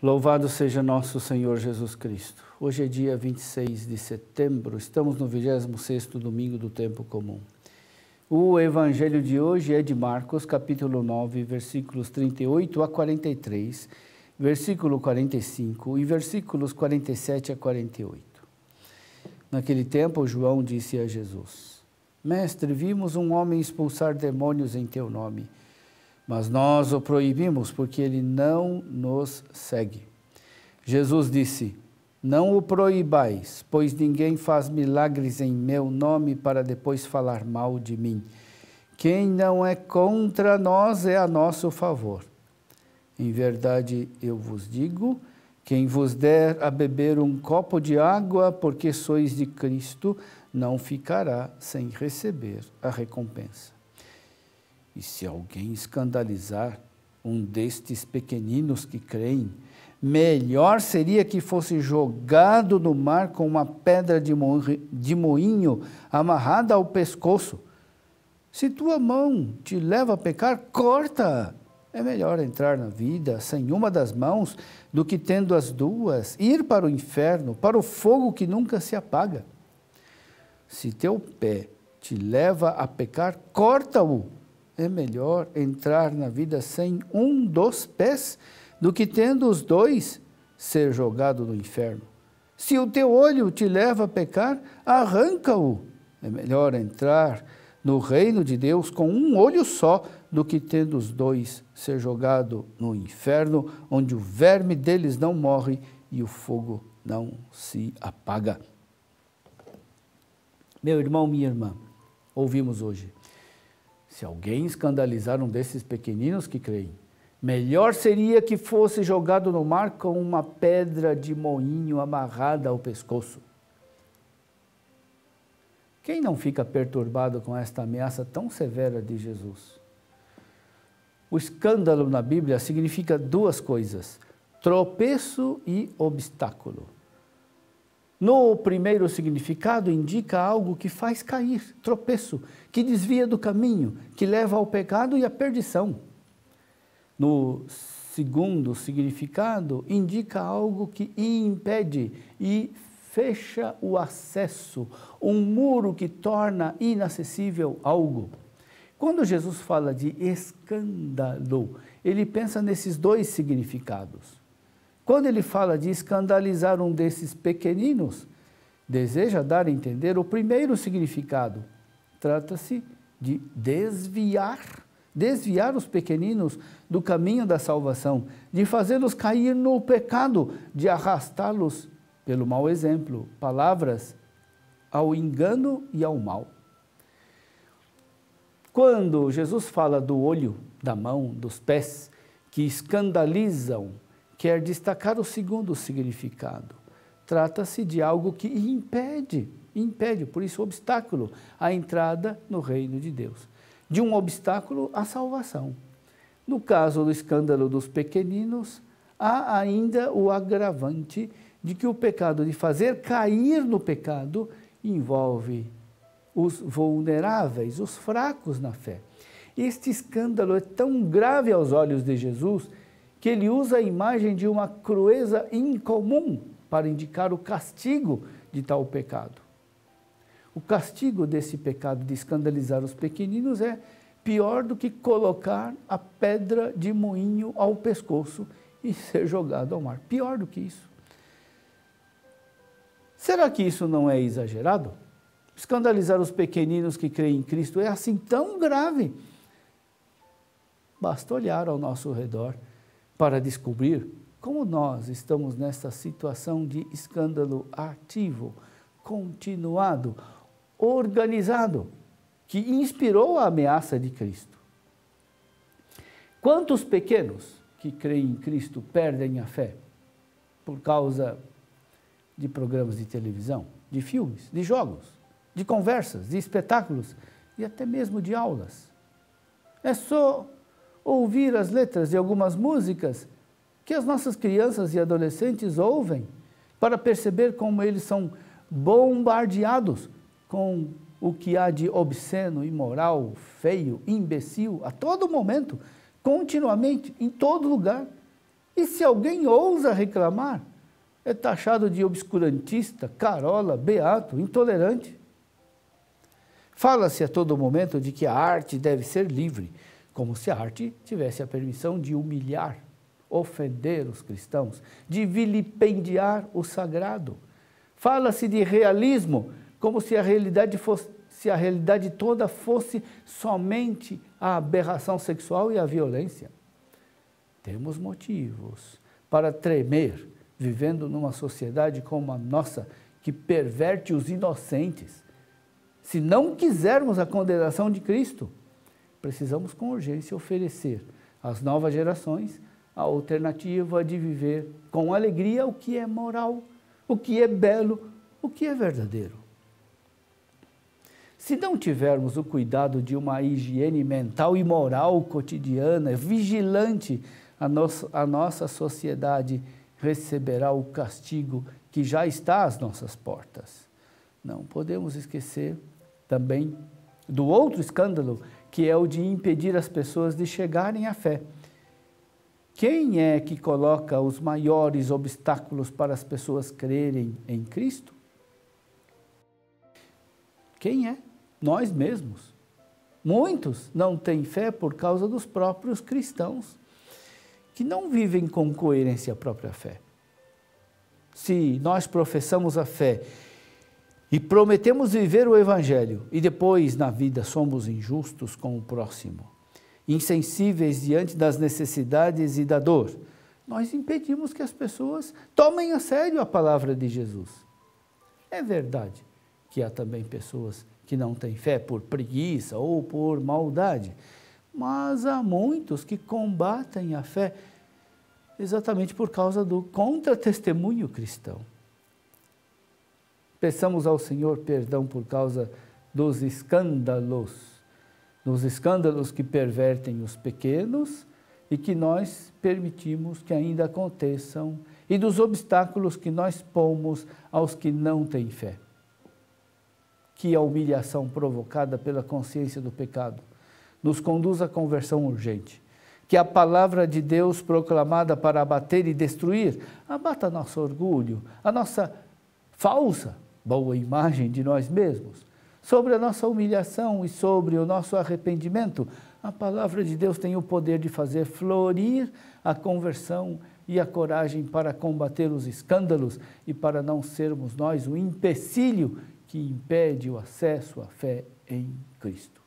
Louvado seja nosso Senhor Jesus Cristo. Hoje é dia 26 de setembro, estamos no 26º domingo do tempo comum. O evangelho de hoje é de Marcos, capítulo 9, versículos 38 a 43, versículo 45 e versículos 47 a 48. Naquele tempo, João disse a Jesus: Mestre, vimos um homem expulsar demônios em teu nome, mas nós o proibimos porque ele não nos segue. Jesus disse: Não o proibais, pois ninguém faz milagres em meu nome para depois falar mal de mim. Quem não é contra nós é a nosso favor. Em verdade, eu vos digo, quem vos der a beber um copo de água, porque sois de Cristo, não ficará sem receber a recompensa. E se alguém escandalizar um destes pequeninos que creem, melhor seria que fosse jogado no mar com uma pedra de moinho amarrada ao pescoço. Se tua mão te leva a pecar, corta-a. É melhor entrar na vida sem uma das mãos do que tendo as duas, ir para o inferno, para o fogo que nunca se apaga. Se teu pé te leva a pecar, corta-o. É melhor entrar na vida sem um dos pés do que tendo os dois ser jogado no inferno. Se o teu olho te leva a pecar, arranca-o. É melhor entrar no reino de Deus com um olho só do que tendo os dois ser jogado no inferno, onde o verme deles não morre e o fogo não se apaga. Meu irmão, minha irmã, ouvimos hoje: se alguém escandalizar um desses pequeninos que creem, melhor seria que fosse jogado no mar com uma pedra de moinho amarrada ao pescoço. Quem não fica perturbado com esta ameaça tão severa de Jesus? O escândalo na Bíblia significa duas coisas: tropeço e obstáculo. No primeiro significado, indica algo que faz cair, tropeço, que desvia do caminho, que leva ao pecado e à perdição. No segundo significado, indica algo que impede e fecha o acesso, um muro que torna inacessível algo. Quando Jesus fala de escândalo, ele pensa nesses dois significados. Quando ele fala de escandalizar um desses pequeninos, deseja dar a entender o primeiro significado. Trata-se de desviar os pequeninos do caminho da salvação, de fazê-los cair no pecado, de arrastá-los pelo mau exemplo, palavras, ao engano e ao mal. Quando Jesus fala do olho, da mão, dos pés, que escandalizam, quer destacar o segundo significado. Trata-se de algo que impede, por isso obstáculo, a entrada no reino de Deus. De um obstáculo à salvação. No caso do escândalo dos pequeninos, há ainda o agravante de que o pecado, de fazer cair no pecado, envolve os vulneráveis, os fracos na fé. Este escândalo é tão grave aos olhos de Jesus que ele usa a imagem de uma crueza incomum para indicar o castigo de tal pecado. O castigo desse pecado de escandalizar os pequeninos é pior do que colocar a pedra de moinho ao pescoço e ser jogado ao mar. Pior do que isso. Será que isso não é exagerado? Escandalizar os pequeninos que creem em Cristo é assim tão grave? Basta olhar ao nosso redor para descobrir como nós estamos nessa situação de escândalo ativo, continuado, organizado, que inspirou a ameaça de Cristo. Quantos pequenos que creem em Cristo perdem a fé por causa de programas de televisão, de filmes, de jogos, de conversas, de espetáculos e até mesmo de aulas? É só ouvir as letras de algumas músicas que as nossas crianças e adolescentes ouvem para perceber como eles são bombardeados com o que há de obsceno, imoral, feio, imbecil, a todo momento, continuamente, em todo lugar. E se alguém ousa reclamar, é taxado de obscurantista, carola, beato, intolerante. Fala-se a todo momento de que a arte deve ser livre, como se a arte tivesse a permissão de humilhar, ofender os cristãos, de vilipendiar o sagrado. Fala-se de realismo, como se a realidade toda fosse somente a aberração sexual e a violência. Temos motivos para tremer, vivendo numa sociedade como a nossa, que perverte os inocentes. Se não quisermos a condenação de Cristo, precisamos com urgência oferecer às novas gerações a alternativa de viver com alegria o que é moral, o que é belo, o que é verdadeiro. Se não tivermos o cuidado de uma higiene mental e moral cotidiana, vigilante, a nossa sociedade receberá o castigo que já está às nossas portas. Não podemos esquecer também do outro escândalo, que é o de impedir as pessoas de chegarem à fé. Quem é que coloca os maiores obstáculos para as pessoas crerem em Cristo? Quem é? Nós mesmos. Muitos não têm fé por causa dos próprios cristãos, que não vivem com coerência a própria fé. Se nós professamos a fé e prometemos viver o Evangelho, e depois na vida somos injustos com o próximo, insensíveis diante das necessidades e da dor, nós impedimos que as pessoas tomem a sério a palavra de Jesus. É verdade que há também pessoas que não têm fé por preguiça ou por maldade, mas há muitos que combatem a fé exatamente por causa do contra-testemunho cristão. Peçamos ao Senhor perdão por causa dos escândalos que pervertem os pequenos e que nós permitimos que ainda aconteçam, e dos obstáculos que nós pomos aos que não têm fé. Que a humilhação provocada pela consciência do pecado nos conduz à conversão urgente. Que a palavra de Deus proclamada para abater e destruir, abata nosso orgulho, a nossa falsa boa imagem de nós mesmos. Sobre a nossa humilhação e sobre o nosso arrependimento, a palavra de Deus tem o poder de fazer florir a conversão e a coragem para combater os escândalos e para não sermos nós o empecilho que impede o acesso à fé em Cristo.